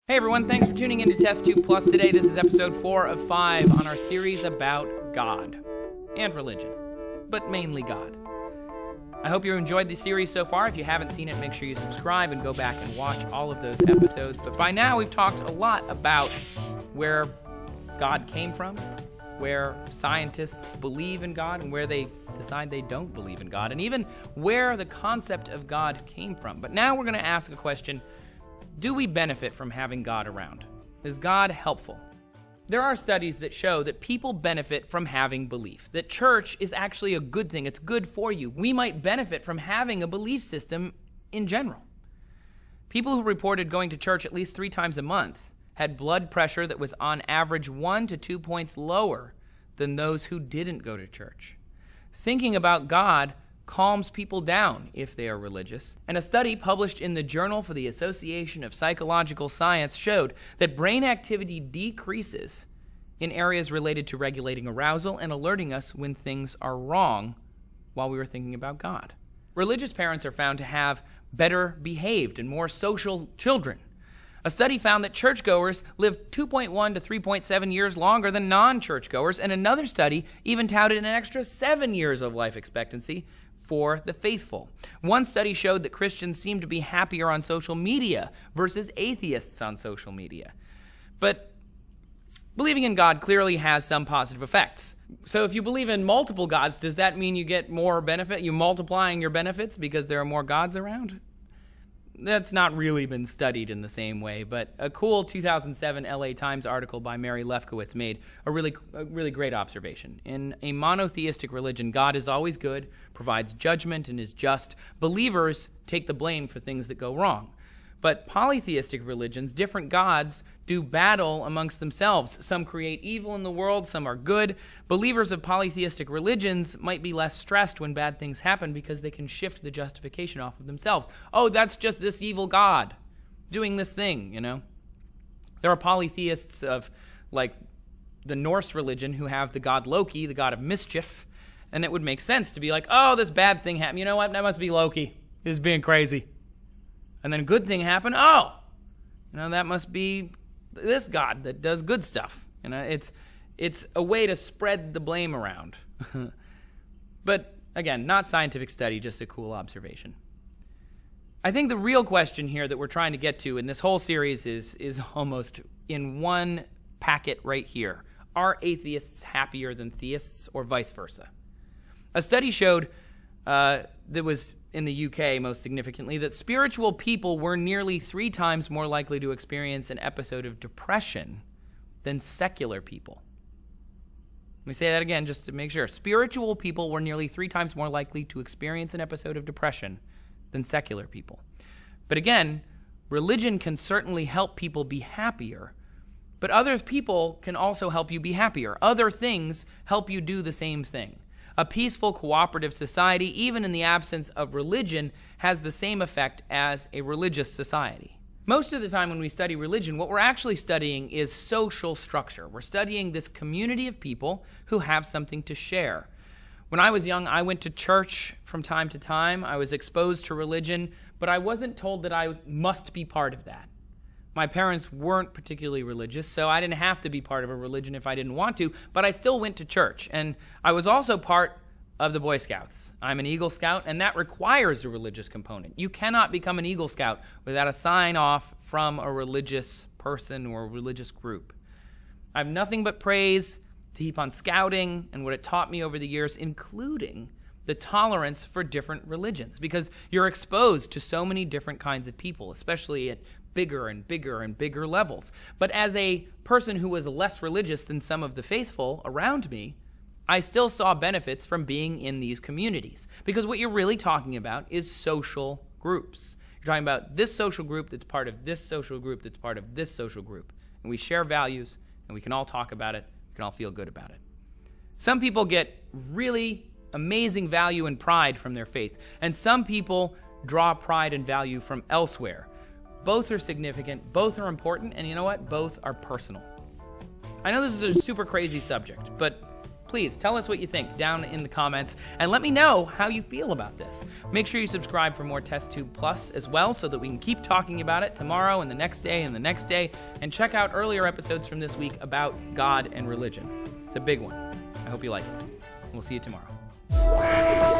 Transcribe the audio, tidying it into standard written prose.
Hey everyone, thanks for tuning in to Test Tube Plus today. This is episode 4 of 5 on our series about God and religion, but mainly God. I hope you enjoyed the series so far. If you haven't seen it, make sure you subscribe and go back and watch all of those episodes. But by now, we've talked a lot about where God came from, where scientists believe in God, and where they decide they don't believe in God, and even where the concept of God came from. But now we're going to ask a question. Do we benefit from having God around? Is God helpful? There are studies that show that people benefit from having belief, that church is actually a good thing. It's good for you. We might benefit from having a belief system in general. People who reported going to church at least 3 times a month had blood pressure that was on average 1 to 2 points lower than those who didn't go to church. Thinking about God calms people down if they are religious. And a study published in the Journal for the Association of Psychological Science showed that brain activity decreases in areas related to regulating arousal and alerting us when things are wrong while we were thinking about God. Religious parents are found to have better behaved and more social children. A study found that churchgoers live 2.1 to 3.7 years longer than non-churchgoers, and another study even touted an extra 7 years of life expectancy for the faithful. One study showed that Christians seem to be happier on social media versus atheists on social media. But believing in God clearly has some positive effects. So if you believe in multiple gods, does that mean you get more benefit? You multiplying your benefits because there are more gods around? That's not really been studied in the same way, but a cool 2007 LA Times article by Mary Lefkowitz made a really great observation. In a monotheistic religion, God is always good, provides judgment, and is just. Believers take the blame for things that go wrong. But polytheistic religions, different gods, do battle amongst themselves. Some create evil in the world, some are good. Believers of polytheistic religions might be less stressed when bad things happen because they can shift the justification off of themselves. Oh, that's just this evil god doing this thing, you know? There are polytheists of, like, the Norse religion who have the god Loki, the god of mischief, and it would make sense to be like, oh, this bad thing happened. You know what? That must be Loki. He's being crazy. And then a good thing happened. Oh, that must be this God that does good stuff. It's a way to spread the blame around. But again, not scientific study, just a cool observation. I think the real question here that we're trying to get to in this whole series is almost in one packet right here. Are atheists happier than theists, or vice versa? A study showed that was in the UK most significantly, that spiritual people were nearly 3 times more likely to experience an episode of depression than secular people. Let me say that again just to make sure. Spiritual people were nearly 3 times more likely to experience an episode of depression than secular people. But again, religion can certainly help people be happier, but other people can also help you be happier. Other things help you do the same thing. A peaceful, cooperative society, even in the absence of religion, has the same effect as a religious society. Most of the time when we study religion, what we're actually studying is social structure. We're studying this community of people who have something to share. When I was young, I went to church from time to time. I was exposed to religion, but I wasn't told that I must be part of that. My parents weren't particularly religious, so I didn't have to be part of a religion if I didn't want to, but I still went to church. And I was also part of the Boy Scouts. I'm an Eagle Scout, and that requires a religious component. You cannot become an Eagle Scout without a sign-off from a religious person or a religious group. I have nothing but praise to heap on scouting and what it taught me over the years, including the tolerance for different religions, because you're exposed to so many different kinds of people, especially at bigger and bigger and bigger levels. But as a person who was less religious than some of the faithful around me, I still saw benefits from being in these communities. Because what you're really talking about is social groups. You're talking about this social group that's part of this social group that's part of this social group. And we share values, and we can all talk about it. We can all feel good about it. Some people get really amazing value and pride from their faith, and some people draw pride and value from elsewhere. Both are significant, both are important, and you know what? Both are personal. I know this is a super crazy subject, but Please tell us what you think down in the comments and let me know how you feel about this. Make sure you subscribe for more Test Tube Plus as well so that we can keep talking about it tomorrow and the next day and the next day, and check out earlier episodes from this week about God and religion. It's a big one. I hope you like it. We'll see you tomorrow.